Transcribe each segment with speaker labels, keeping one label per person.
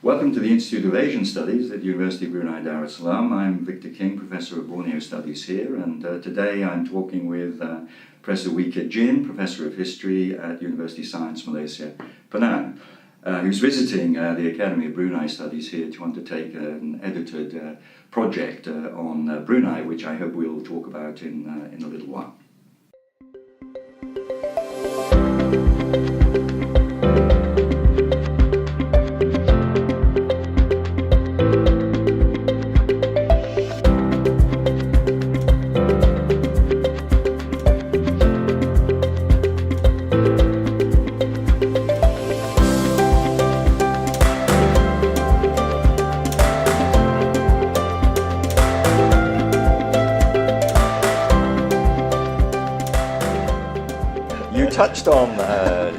Speaker 1: Welcome to the Institute of Asian Studies at University of Brunei Darul Salam. I'm Victor King, Professor of Borneo Studies here, and today I'm talking with Professor Ooi Keat Gin, Professor of History at Universiti Sains Malaysia, Penang, who's visiting the Academy of Brunei Studies here to undertake an edited project on Brunei, which I hope we'll talk about in a little while. Touched on,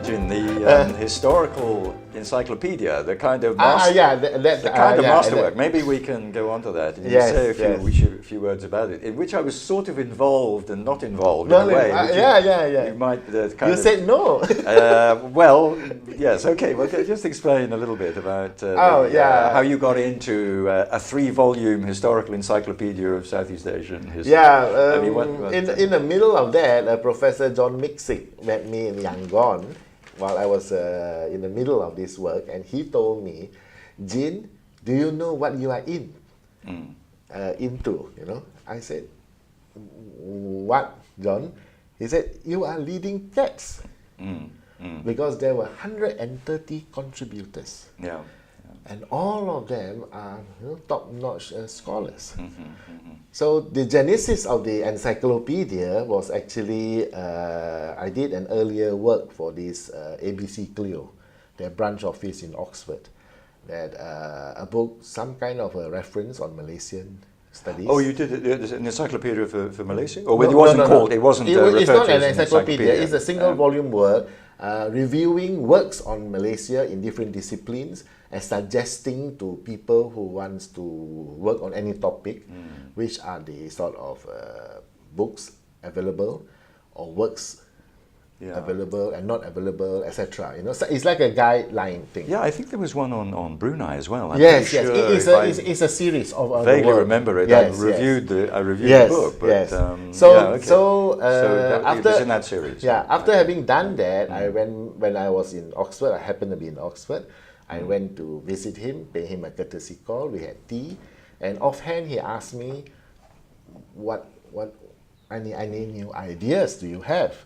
Speaker 1: Jin, the Historical Encyclopedia, the kind of masterwork. Maybe we can go on to that and say a few words about it, in which I was sort of involved and not involved in a way. You might
Speaker 2: you said no.
Speaker 1: Well, yes, okay. Well, just explain a little bit about how you got into a 3-volume historical encyclopedia of Southeast Asian history.
Speaker 2: In the middle of that, Professor John Mixick met me in Yangon while I was in the middle of this work, and he told me, Jin, do you know what you are into? You know, I said, what, John? He said, you are leading cats. Because there were 130 contributors. And all of them are top-notch scholars. So the genesis of the encyclopedia was actually, I did an earlier work for this ABC Clio, their branch office in Oxford, that a book, some kind of a reference on Malaysian studies.
Speaker 1: Oh, you did an encyclopedia for Malaysia? Or it wasn't called, it wasn't
Speaker 2: It's not an encyclopedia, it's a single volume work reviewing works on Malaysia in different disciplines and suggesting to people who wants to work on any topic, which are the sort of books available or works available and not available, etc. You know, so it's like a guideline thing.
Speaker 1: Yeah, I think there was one on Brunei as well.
Speaker 2: Yes, it's a series of.
Speaker 1: Vaguely remember it. I reviewed the book. But,
Speaker 2: So
Speaker 1: it was in that series.
Speaker 2: Yeah, after having done that, when I was in Oxford, I happened to be in Oxford. I went to visit him, pay him a courtesy call. We had tea, and offhand he asked me, "What any new ideas do you have?"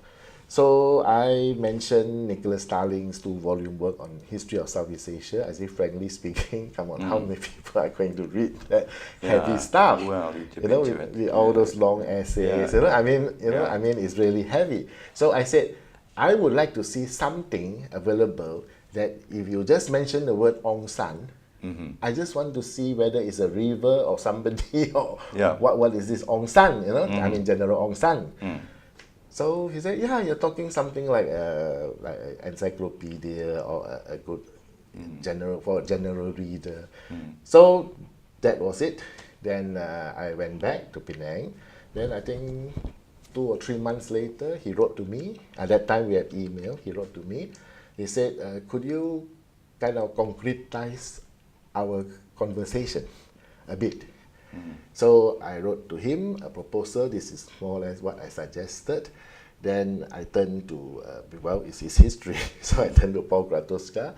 Speaker 2: So I mentioned Nicholas Starling's 2-volume work on history of Southeast Asia. I say, frankly speaking, come on, how many people are going to read that heavy stuff?
Speaker 1: Well,
Speaker 2: with all those long essays. I mean, it's really heavy. So I said, I would like to see something available that if you just mention the word Aung San, I just want to see whether it's a river or somebody or what is this Aung San, I mean General Aung San. So he said, yeah, you're talking something like an encyclopedia or a good for a general reader. So that was it. Then I went back to Penang. Then I think 2 or 3 months later, he wrote to me. At that time we had email. He wrote to me. He said, could you kind of concretize our conversation a bit? So I wrote to him a proposal. This is more or less what I suggested. Then I turned to, it's his history. So I turned to Paul Kratoska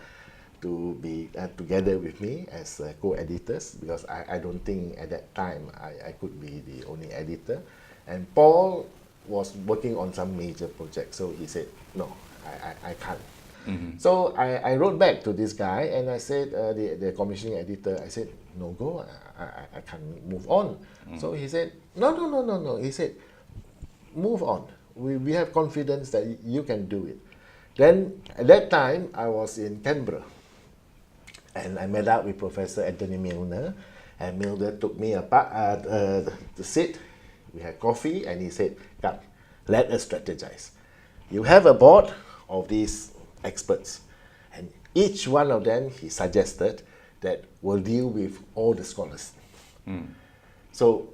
Speaker 2: to be together with me as co-editors, because I don't think at that time I could be the only editor. And Paul was working on some major project. So he said, no, I can't. So I wrote back to this guy and I said, the commissioning editor, I said, no go, I can't move on. So he said, no. He said, move on. We have confidence that you can do it. Then at that time, I was in Canberra and I met up with Professor Anthony Milner, and Milner took me apart to sit. We had coffee and he said, come, let us strategize. You have a board of these experts, and each one of them he suggested that will deal with all the scholars. So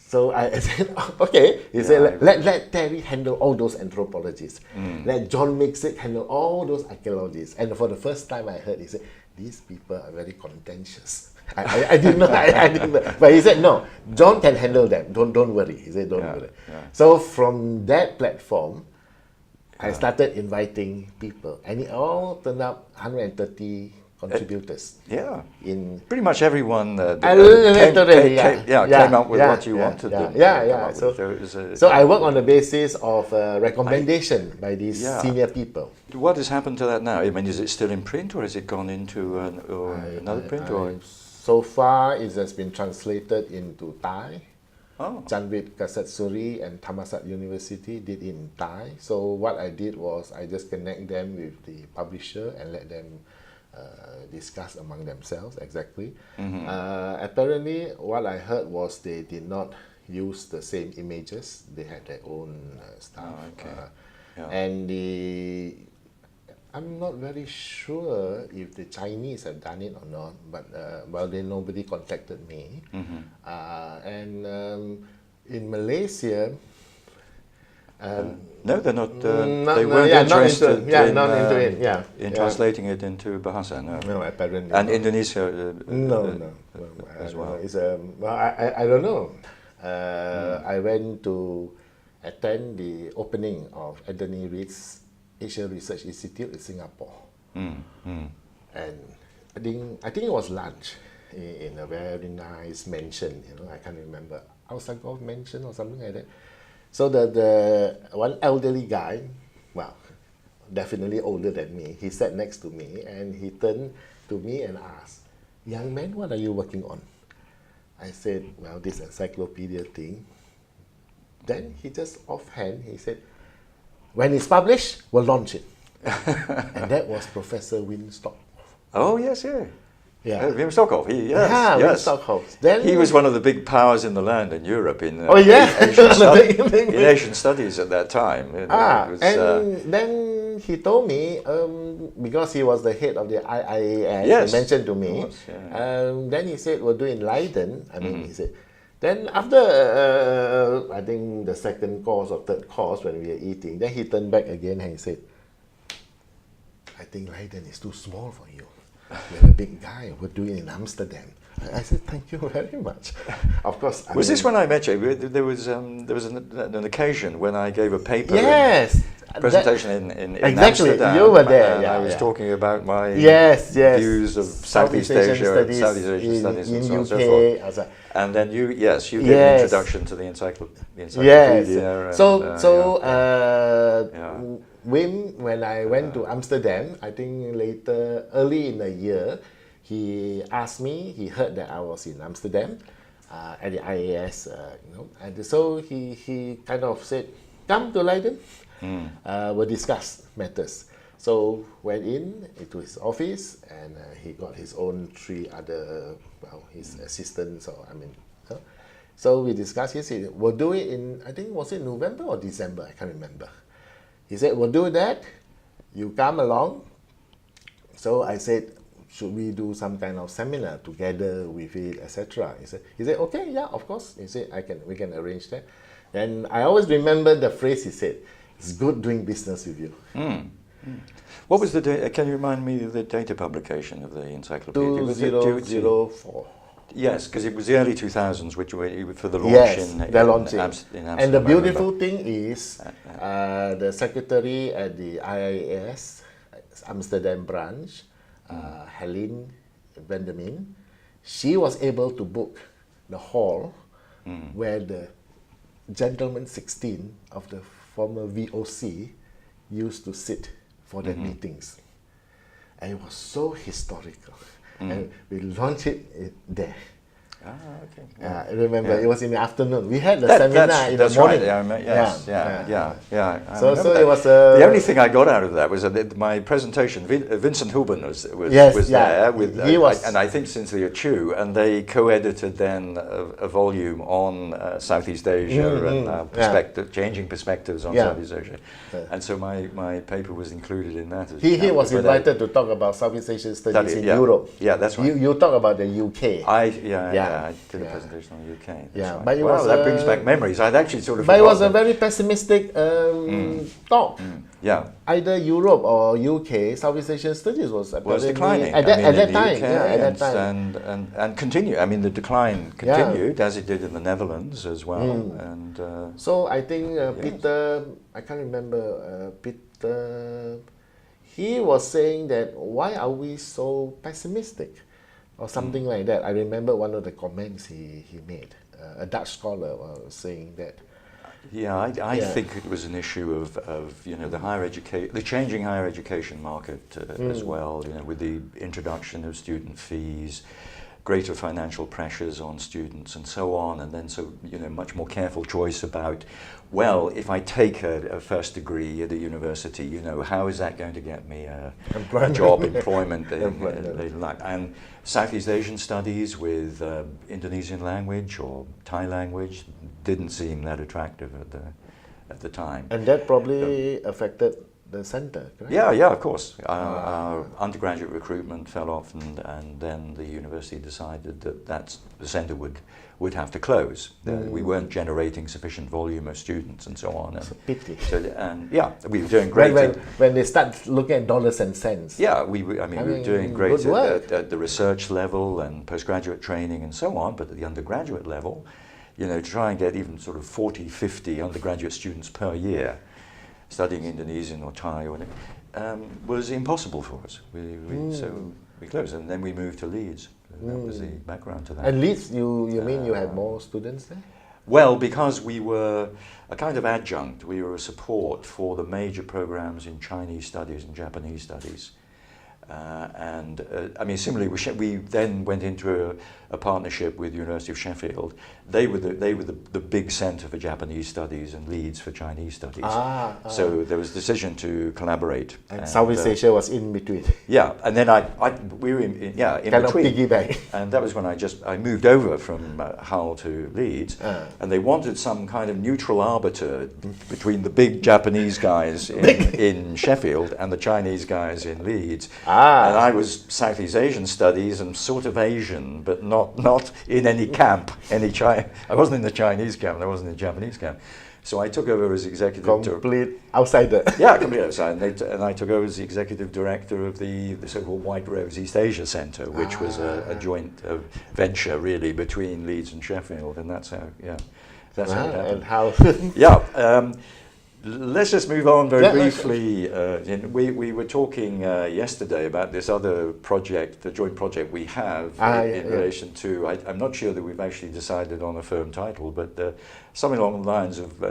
Speaker 2: So I said, okay. He said, let Terry handle all those anthropologists. Let John Mixick handle all those archaeologists. And for the first time I heard, he said, these people are very contentious. I didn't know. I didn't know. But he said, no, John can handle them. Don't worry. He said, don't worry.
Speaker 1: Yeah.
Speaker 2: So from that platform, I started inviting people. And it all turned out 130 contributors. In
Speaker 1: pretty much everyone came up with what you wanted.
Speaker 2: So I work on the basis of recommendation by these senior people.
Speaker 1: What has happened to that now? I mean, is it still in print, or has it gone into another print?
Speaker 2: So far, it has been translated into Thai.
Speaker 1: Oh.
Speaker 2: Janvit Kasatsuri and Thammasat University did in Thai. So what I did was I just connect them with the publisher and let them discuss among themselves exactly. Apparently, what I heard was they did not use the same images. They had their own stuff. And I'm not very sure if the Chinese have done it or not, but nobody contacted me. And in Malaysia,
Speaker 1: no, they're not. They weren't interested in translating it into Bahasa.
Speaker 2: No, apparently.
Speaker 1: And Indonesia.
Speaker 2: As well. I don't know. I went to attend the opening of Anthony Reid's Asia Research Institute in Singapore, and I think it was lunch in a very nice mansion. I can't remember, Alsagov mansion or something like that. So the one elderly guy, well, definitely older than me, he sat next to me and he turned to me and asked, "Young man, what are you working on?" I said, "Well, this encyclopedia thing." Then he just offhand, he said, "When it's published, we'll launch it." And that was Professor Winstock.
Speaker 1: Oh, yes. Wim Stockhoff.
Speaker 2: Wim Stockhoff. Then
Speaker 1: he was one of the big powers in the land in Europe in Asian studies at that time.
Speaker 2: Then he told me, because he was the head of the IAS, he mentioned to me. Then he said, "We'll do in Leiden." He said. Then after, I think the second course or third course when we were eating, then he turned back again and he said, "I think Leiden is too small for you. You're a big guy. We'll do it in Amsterdam." I said, "Thank you very much." Of course.
Speaker 1: Was this when I met you? There was an occasion when I gave a paper. Presentation in Amsterdam.
Speaker 2: You were there.
Speaker 1: I was talking about my views of Southeast Asia studies, and so on and so forth. And then you gave an introduction to the encyclopedia.
Speaker 2: Wim, when I went to Amsterdam, I think early in the year, he asked me. He heard that I was in Amsterdam at the IAS, and so he kind of said, "Come to Leiden. We'll discuss matters." So went into his office, and he got his own 3 other, his assistants, so we discussed. He said, "We'll do it in," I think, was it November or December? I can't remember. He said, "We'll do that. You come along." So I said, "Should we do some kind of seminar together with it, etc.?" He said, "Okay, yeah, of course." He said, we can arrange that." And I always remember the phrase he said, "It's good doing business with you."
Speaker 1: What was the date? Can you remind me of the date of publication of the encyclopedia?
Speaker 2: 2004.
Speaker 1: Yes, because it was the early 2000s, which were for the launch in Amsterdam.
Speaker 2: And the beautiful thing is, the secretary at the IAS Amsterdam branch, Helene Vandermin, she was able to book the hall where the gentleman 16 of the former VOC used to sit for their meetings. And it was so historical. And we launched it there. I remember it was in the afternoon. We had the seminar in the morning. So it was
Speaker 1: the only thing I got out of that was my presentation. Vincent Huben was there with, and I think Cynthia Chu, and they co-edited then a volume on Southeast Asia and changing perspectives on Southeast Asia, and so my paper was included in that.
Speaker 2: He was invited to talk about Southeast Asian studies in Europe.
Speaker 1: Yeah, that's right.
Speaker 2: You talk about the UK.
Speaker 1: I did a presentation on the UK. That's
Speaker 2: Yeah,
Speaker 1: right.
Speaker 2: but it
Speaker 1: Well,
Speaker 2: was
Speaker 1: that brings back memories. I'd actually sort of
Speaker 2: But it was a
Speaker 1: forgotten.
Speaker 2: very pessimistic talk.
Speaker 1: Yeah.
Speaker 2: Either Europe or UK, Southeast Asian studies was apparently
Speaker 1: Declining
Speaker 2: at
Speaker 1: I mean,
Speaker 2: that
Speaker 1: in the
Speaker 2: time.
Speaker 1: UK
Speaker 2: Yeah, at that
Speaker 1: and,
Speaker 2: time.
Speaker 1: and continue. I mean, the decline continued as it did in the Netherlands as well. And
Speaker 2: So I think Peter, I can't remember, Peter, he was saying that why are we so pessimistic or something like that. I remember one of the comments he made. A Dutch scholar was saying that.
Speaker 1: yeah, I think it was an issue of you know the changing higher education market as well. You know, with the introduction of student fees, greater financial pressures on students, and so on, and then you know much more careful choice about, well, if I take a first degree at a university, you know, how is that going to get me a job, employment, and Southeast Asian studies with Indonesian language or Thai language didn't seem that attractive at the time.
Speaker 2: And that probably affected the center, correct?
Speaker 1: Yeah, of course. Our undergraduate recruitment fell off, and then the university decided that the center would have to close. We weren't generating sufficient volume of students and so on.
Speaker 2: It's a pity.
Speaker 1: And yeah, we were doing great.
Speaker 2: When they start looking at dollars and cents.
Speaker 1: Yeah, we were doing great at the research level and postgraduate training and so on, but at the undergraduate level, you know, to try and get even sort of 40, 50 undergraduate students per year studying Indonesian or Thai or was impossible for us. So we closed, and then we moved to Leeds. That was the background to that.
Speaker 2: And Leeds, you mean you had more students there?
Speaker 1: Well, because we were a kind of adjunct, we were a support for the major programs in Chinese studies and Japanese studies. I mean, similarly, we then went into a partnership with the University of Sheffield. They were the big centre for Japanese studies and Leeds for Chinese studies. So there was a decision to collaborate.
Speaker 2: And Southeast Asia was in between.
Speaker 1: Yeah, and then we were in
Speaker 2: kind
Speaker 1: between.
Speaker 2: Of piggyback.
Speaker 1: And that was when I moved over from Hull to Leeds, and they wanted some kind of neutral arbiter between the big Japanese guys in Sheffield and the Chinese guys in Leeds. And I was Southeast Asian studies and sort of Asian, but not in any camp. I wasn't in the Chinese camp, and I wasn't in the Japanese camp. So I took over as executive
Speaker 2: complete outsider.
Speaker 1: Yeah, complete outsider. And I took over as the executive director of the so-called White Rose East Asia Centre, which was a joint venture really between Leeds and Sheffield, and that's how it happened.
Speaker 2: And how?
Speaker 1: Yeah. Let's just move on very briefly. We were talking yesterday about this other project, the joint project we have in relation to, I'm not sure that we've actually decided on a firm title, but something along the lines of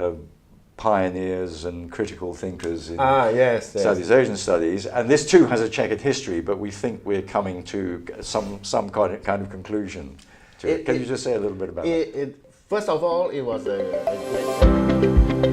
Speaker 1: pioneers and critical thinkers in Southeast Asian studies. And this too has a checkered history, but we think we're coming to some kind of conclusion to it. Can you just say a little bit about that?
Speaker 2: First of all, it was a great